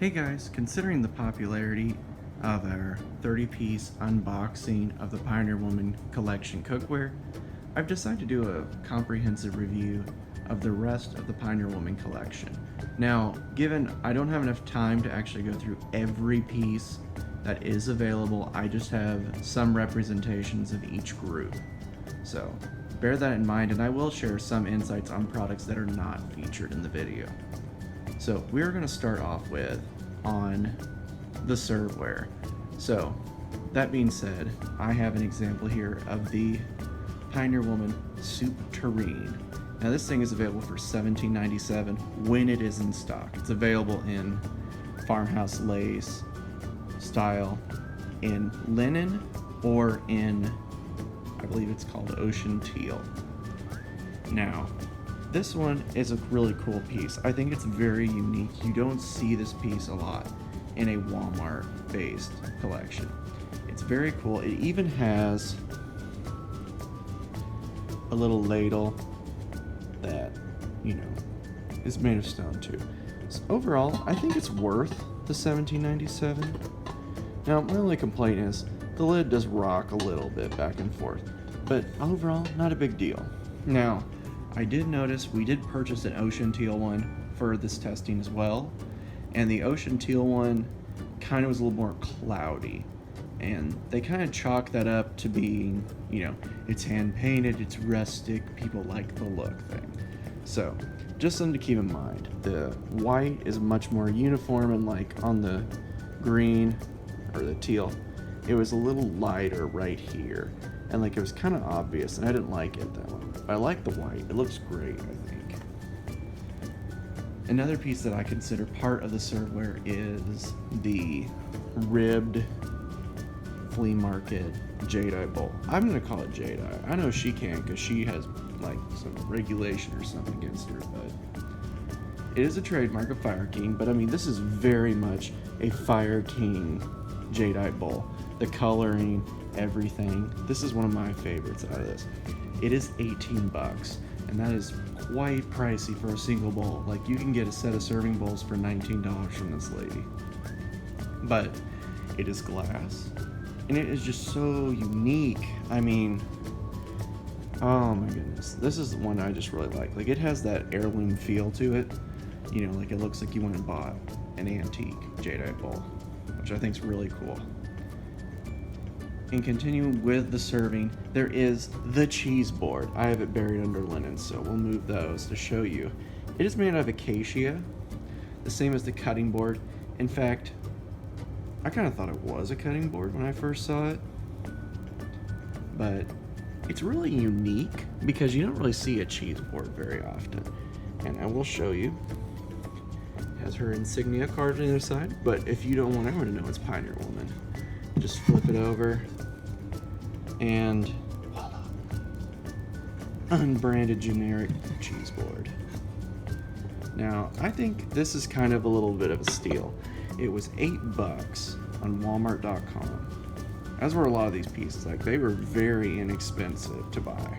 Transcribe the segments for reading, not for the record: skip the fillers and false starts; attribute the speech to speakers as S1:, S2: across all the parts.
S1: Hey guys, considering the popularity of our 30-piece unboxing of the Pioneer Woman Collection cookware, I've decided to do a comprehensive review of the rest of the Pioneer Woman collection. Now, given I don't have enough time to actually go through every piece that is available, I just have some representations of each group. So, bear that in mind, and I will share some insights on products that are not featured in the video. So we're going to start off with on the Serveware. So that being said, I have an example here of the Pioneer Woman Soup Tureen. Now this thing is available for $17.97 when it is in stock. It's available in farmhouse lace style, in linen, or in, I believe it's called ocean teal. Now, this one is a really cool piece. I think it's very unique. You don't see this piece a lot in a Walmart-based collection. It's very cool. It even has a little ladle that, is made of stone too. So overall, I think it's worth the $17.97. Now, my only complaint is the lid does rock a little bit back and forth, but overall, not a big deal. Now, I did notice we did purchase an ocean teal one for this testing as well, and the ocean teal one kind of was a little more cloudy, and they kind of chalk that up to being, it's hand painted, it's rustic, people like the look thing. So just something to keep in mind. The white is much more uniform, and like on the green or the teal, it was a little lighter right here, and like it was kind of obvious, and I didn't like it that one. But I like the white. It looks great, I think. Another piece that I consider part of the Serveware is the ribbed flea market jadeite bowl. I'm gonna call it jadeite. I know she can because she has like some regulation or something against her, but it is a trademark of Fire King. But I mean, this is very much a Fire King jadeite bowl. The coloring, everything. This is one of my favorites out of this. It is $18, and that is quite pricey for a single bowl. Like, you can get a set of serving bowls for $19 from this lady. But it is glass, and it is just so unique. I mean, oh my goodness. This is the one I just really like. Like, it has that heirloom feel to it. Like it looks like you went and bought an antique jadeite bowl, which I think is really cool. And continuing with the serving, there is the cheese board. I have it buried under linen, so we'll move those to show you. It is made out of acacia, the same as the cutting board. In fact, I kind of thought it was a cutting board when I first saw it, but it's really unique because you don't really see a cheese board very often. And I will show you. It has her insignia carved on the other side, but if you don't want everyone to know it's Pioneer Woman, just flip it over, and voila, unbranded generic cheese board. Now, I think this is kind of a little bit of a steal. It was $8 on Walmart.com. As were a lot of these pieces. Like, they were very inexpensive to buy.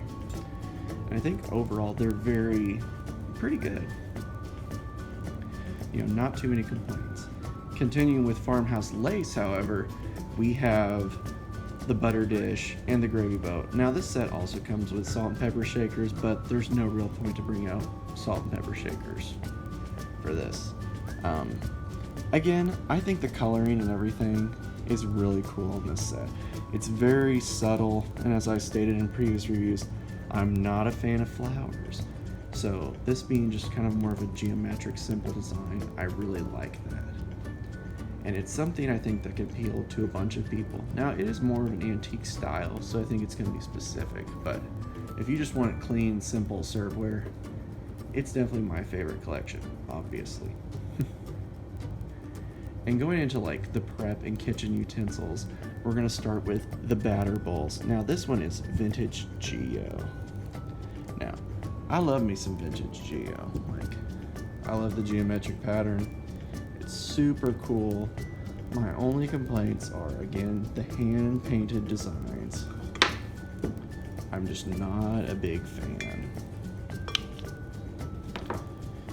S1: And I think overall they're pretty good. Not too many complaints. Continuing with farmhouse lace, however, we have the butter dish and the gravy boat. Now, this set also comes with salt and pepper shakers, but there's no real point to bring out salt and pepper shakers for this. Again, I think the coloring and everything is really cool in this set. It's very subtle, and as I stated in previous reviews, I'm not a fan of flowers. So this being just kind of more of a geometric, simple design, I really like that. And it's something I think that could appeal to a bunch of people. Now, it is more of an antique style, so I think it's going to be specific, but if you just want clean, simple serveware, it's definitely my favorite collection, obviously. And going into like the prep and kitchen utensils, we're going to start with the batter bowls. Now, this one is vintage Geo. Now, I love me some vintage Geo. Like, I love the geometric pattern. It's super cool. My only complaints are, again, the hand-painted designs. I'm just not a big fan.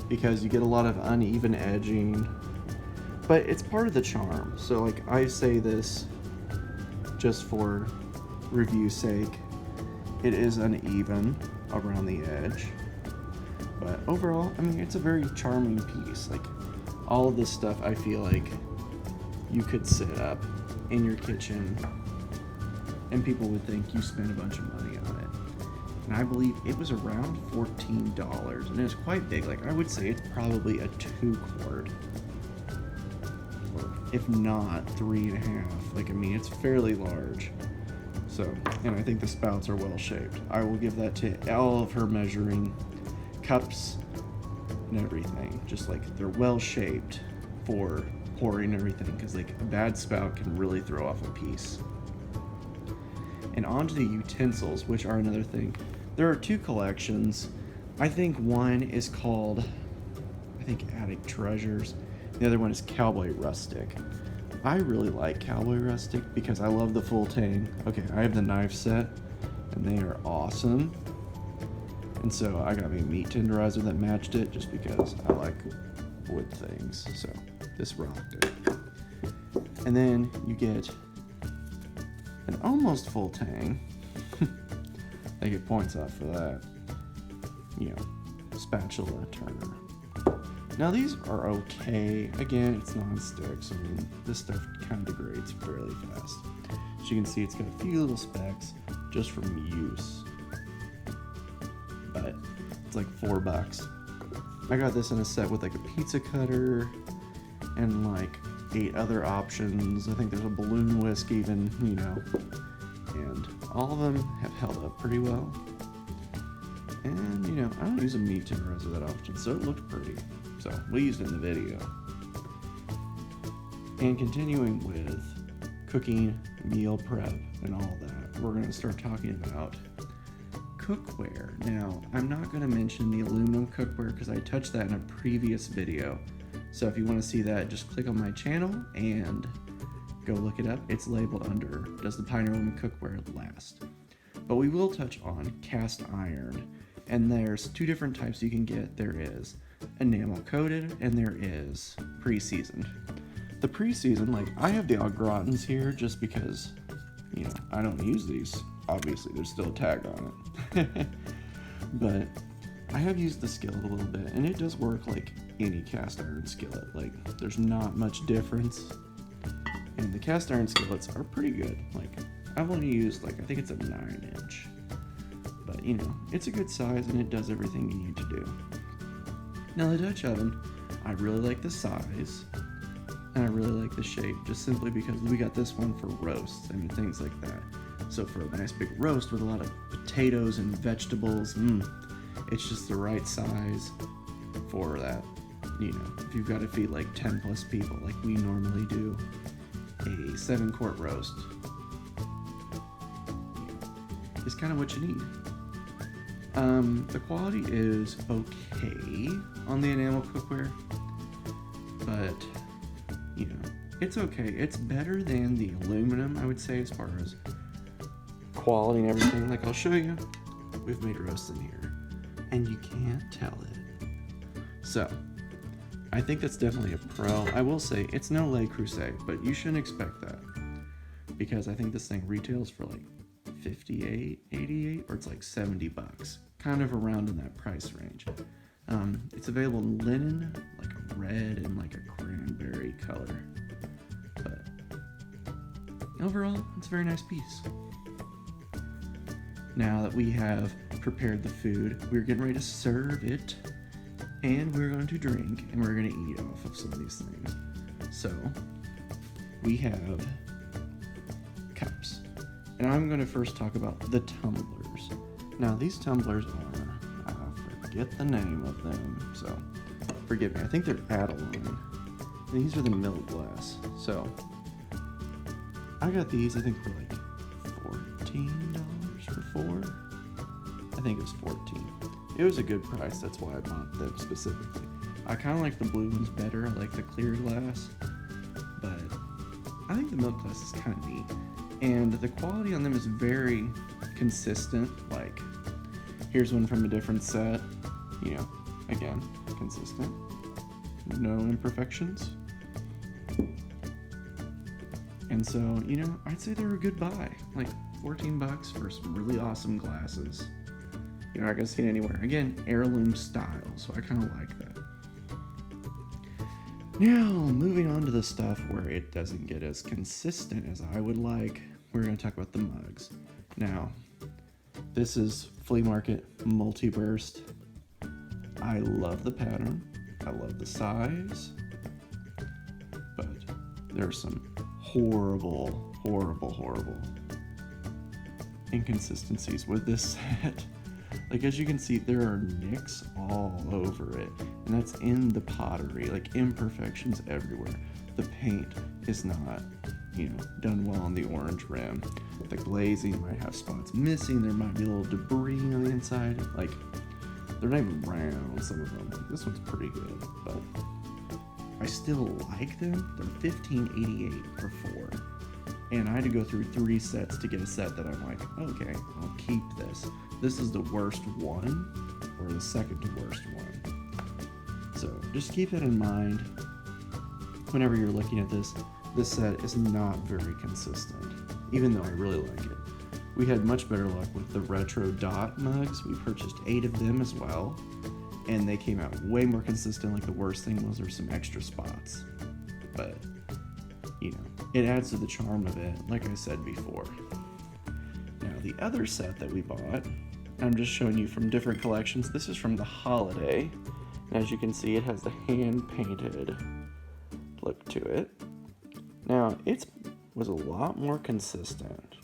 S1: because you get a lot of uneven edging. But it's part of the charm. So like I say this just for review's sake. It is uneven around the edge. But overall, I mean, it's a very charming piece. Like all of this stuff, I feel like you could set up in your kitchen and people would think you spent a bunch of money on it. And I believe it was around $14 and it was quite big. Like I would say it's probably a 2-quart. Or if not 3.5. Like I mean, it's fairly large. So, and I think the spouts are well shaped. I will give that to all of her measuring cups and everything. Just like they're well shaped for pouring everything, because like a bad spout can really throw off a piece. And on to the utensils, which are another thing. There are 2 collections. I think one is called, Attic Treasures. The other one is Cowboy Rustic. I really like Cowboy Rustic because I love the full tang. Okay, I have the knife set and they are awesome. And so I got me a meat tenderizer that matched it just because I like wood things. So this rocked it. And then you get an almost full tang. They get points off for that. You know, spatula turner. Now these are okay. Again, it's non-stick, so I mean, this stuff kind of degrades fairly fast. As you can see, it's got a few little specks just from use. But it's like $4. I got this in a set with like a pizza cutter and like 8 other options. I think there's a balloon whisk even, you know. And all of them have held up pretty well. And, you know, I don't use a meat tenderizer that often, so it looked pretty. So we used it in the video. And continuing with cooking, meal prep, and all that, we're going to start talking about cookware. Now, I'm not going to mention the aluminum cookware because I touched that in a previous video. So if you want to see that, just click on my channel and go look it up. It's labeled under Does the Pioneer Woman Cookware Last? But we will touch on cast iron. And there's 2 different types you can get. There is enamel coated and there is pre-seasoned. The pre-seasoned, like I have the au gratins here just because, you know, I don't use these. Obviously, there's still a tag on it. But I have used the skillet a little bit and it does work like any cast iron skillet. Like there's not much difference. And the cast iron skillets are pretty good. Like I've only used like, I think it's a 9-inch. But you know, it's a good size and it does everything you need to do. Now the Dutch oven, I really like the size and I really like the shape just simply because we got this one for roasts and things like that. So for a nice big roast with a lot of potatoes and vegetables, it's just the right size for that. You know, if you've got to feed like 10 plus people like we normally do, a 7-quart roast is kind of what you need. The quality is okay on the enamel cookware, but you know, it's okay. It's better than the aluminum, I would say, as far as quality and everything. Like I'll show you, we've made roasts in here, and you can't tell it. So I think that's definitely a pro. I will say it's no Le Creuset, but you shouldn't expect that because I think this thing retails for like $58, $88, or it's like $70, kind of around in that price range. It's available in linen, like a red and like a cranberry color. But overall, it's a very nice piece. Now that we have prepared the food, we're getting ready to serve it, and we're going to drink, and we're going to eat off of some of these things. So we have cups. And I'm going to first talk about the tumblers. Now, these tumblers are, I forget the name of them, so forgive me. I think they're Adeline. And these are the milk glass. So, I got these, I think, for like $14 for 4. I think it was $14. It was a good price, that's why I bought them specifically. I kind of like the blue ones better. I like the clear glass. But I think the milk glass is kind of neat. And the quality on them is very consistent. Like, here's one from a different set. You know, again, consistent. No imperfections. And so, I'd say they're a good buy. Like $14 for some really awesome glasses. You're not gonna see it anywhere. Again, heirloom style, so I kind of like that. Now, moving on to the stuff where it doesn't get as consistent as I would like, we're gonna talk about the mugs. Now, this is Flea Market Multi-Burst. I love the pattern. I love the size. But there's some horrible inconsistencies with this set. Like, as you can see, there are nicks all over it, and that's in the pottery, like imperfections everywhere. The paint is not, done well on the orange rim. The glazing might have spots missing. There might be a little debris on the inside. Like, they're not even round, some of them. This one's pretty good, but I still like them. They're $15.88 for 4. And I had to go through 3 sets to get a set that I'm like, okay, I'll keep this. This is the worst one, or the second to worst one. So just keep that in mind whenever you're looking at this. This set is not very consistent, even though I really like it. We had much better luck with the retro dot mugs. We purchased 8 of them as well, and they came out way more consistent. Like, the worst thing was there's some extra spots, but it adds to the charm of it, like I said before. Now, the other set that we bought, I'm just showing you from different collections. This is from the holiday, and as you can see, it has the hand-painted look to it. Now, it was a lot more consistent.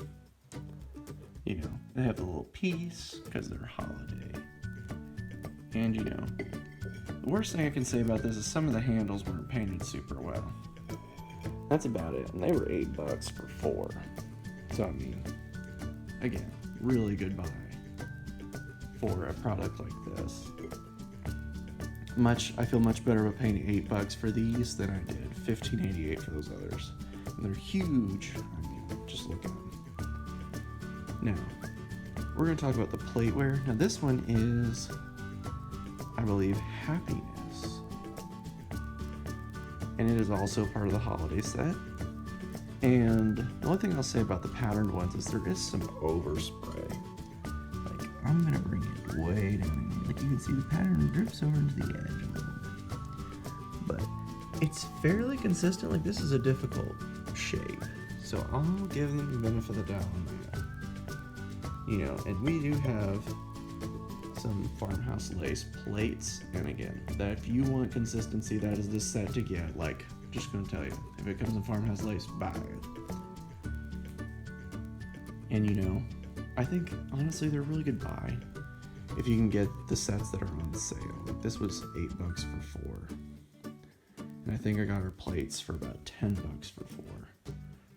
S1: They have the little piece because they're holiday. And, the worst thing I can say about this is some of the handles weren't painted super well. That's about it, and they were $8 for 4. So, I mean, again, really good buy for a product like this. I feel much better about paying $8 for these than I did $15.88 for those others. And they're huge. I mean, just look at them. Now, we're going to talk about the plateware. Now, this one is, I believe, Happiness. And it is also part of the holiday set. And the only thing I'll say about the patterned ones is there is some overspray. Like, I'm going to bring it way down. Like, you can see the pattern drips over into the edge a little bit. But it's fairly consistent. Like, this is a difficult shape. So I'll give them the benefit of the doubt on that. And we do have some farmhouse lace plates, and again, that if you want consistency, that is the set to get. Like, just gonna tell you, if it comes in farmhouse lace, buy it. And I think honestly they're a really good buy if you can get the sets that are on sale. Like, this was $8 for 4, and I think I got our plates for about $10 for 4.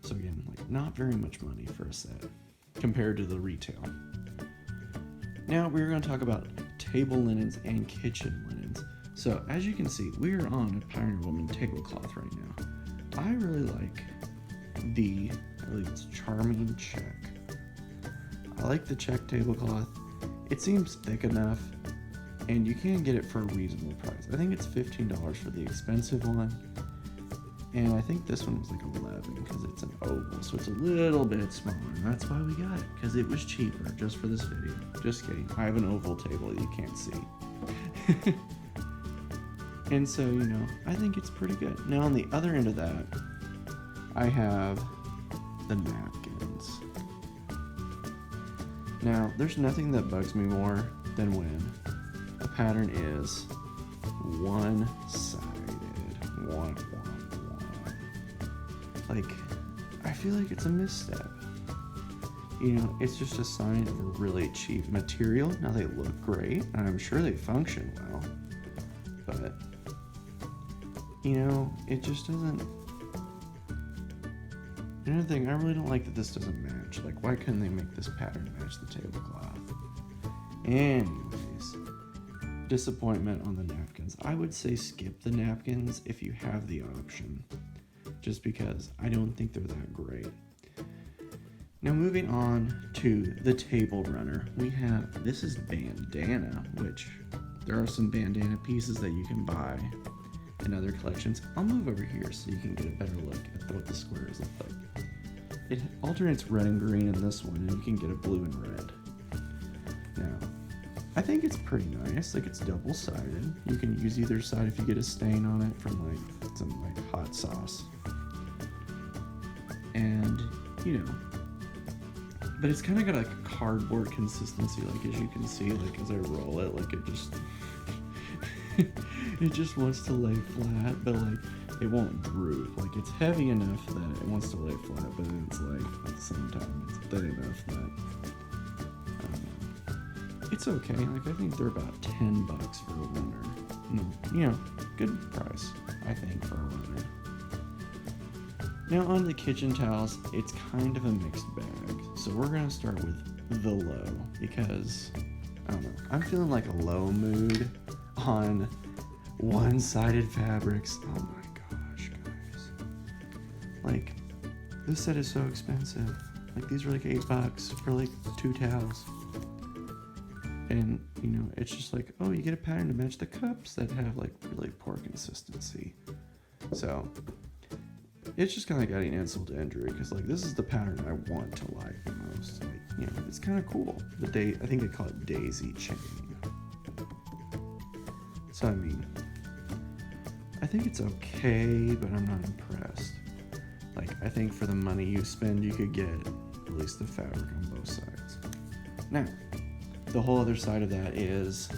S1: So again, like, not very much money for a set compared to the retail. Now we're going to talk about table linens and kitchen linens. So as you can see, we are on a Pioneer Woman tablecloth right now. I really like the, at least, charming check. I like the check tablecloth. It seems thick enough, and you can get it for a reasonable price. I think it's $15 for the expensive one, and I think this one was like $11 because it's an oval, so it's a little bit smaller. And that's why we got it, because it was cheaper just for this video. Just kidding. I have an oval table that you can't see. And so, I think it's pretty good. Now, on the other end of that, I have the napkins. Now, there's nothing that bugs me more than when a pattern is one-sided. Like, I feel like it's a misstep. It's just a sign of a really cheap material. Now, they look great, and I'm sure they function well, but it just doesn't. Another thing, I really don't like that this doesn't match. Like, why couldn't they make this pattern match the tablecloth? Anyways, disappointment on the napkins. I would say skip the napkins if you have the option, just because I don't think they're that great. Now, moving on to the table runner, we have, this is bandana, which there are some bandana pieces that you can buy in other collections. I'll move over here so you can get a better look at what the squares look like. It alternates red and green in this one, and you can get a blue and red. Now, I think it's pretty nice. Like, it's double-sided. You can use either side if you get a stain on it from like some like hot sauce. And, you know, but it's kind of got like a cardboard consistency, like as you can see, like as I roll it, like it just it just wants to lay flat, but like it won't droop. Like, it's heavy enough that it wants to lay flat, but then it's like at the same time it's thin enough that it's okay. Like, I think they're about $10 for a runner. You know, good price, I think, for a runner. Now on the kitchen towels, it's kind of a mixed bag. So we're gonna start with the low, because I don't know, I'm feeling like a low mood on one-sided fabrics. Oh my gosh, guys. Like, this set is so expensive. Like, these are like $8 for like 2 towels. And, you know, it's just like, oh, you get a pattern to match the cups that have like really poor consistency. So it's just kind of got an insult to injury, because like this is the pattern I want to like the most. Like, you know, it's kind of cool. I think they call it daisy chain. So I mean, I think it's okay, but I'm not impressed. Like, I think for the money you spend, you could get at least the fabric on both sides. Now, the whole other side of that is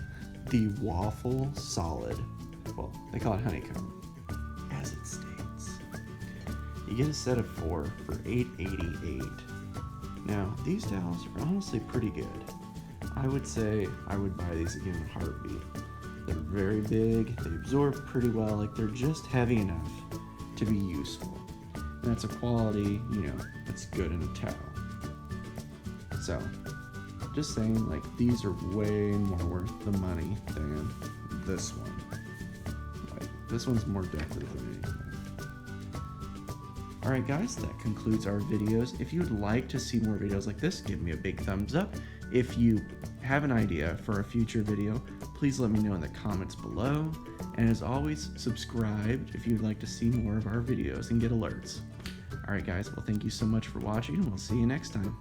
S1: the waffle solid. Well, they call it honeycomb, as it states. You get a set of 4 for $8.88. Now, these towels are honestly pretty good. I would say I would buy these again in a heartbeat. They're very big, they absorb pretty well, like they're just heavy enough to be useful. And that's a quality, you know, that's good in a towel. So, just saying, like, these are way more worth the money than this one. Like, this one's more decorative than anything. Alright guys, that concludes our videos. If you'd like to see more videos like this, give me a big thumbs up. If you have an idea for a future video, please let me know in the comments below. And as always, subscribe if you'd like to see more of our videos and get alerts. Alright guys, well, thank you so much for watching, and we'll see you next time.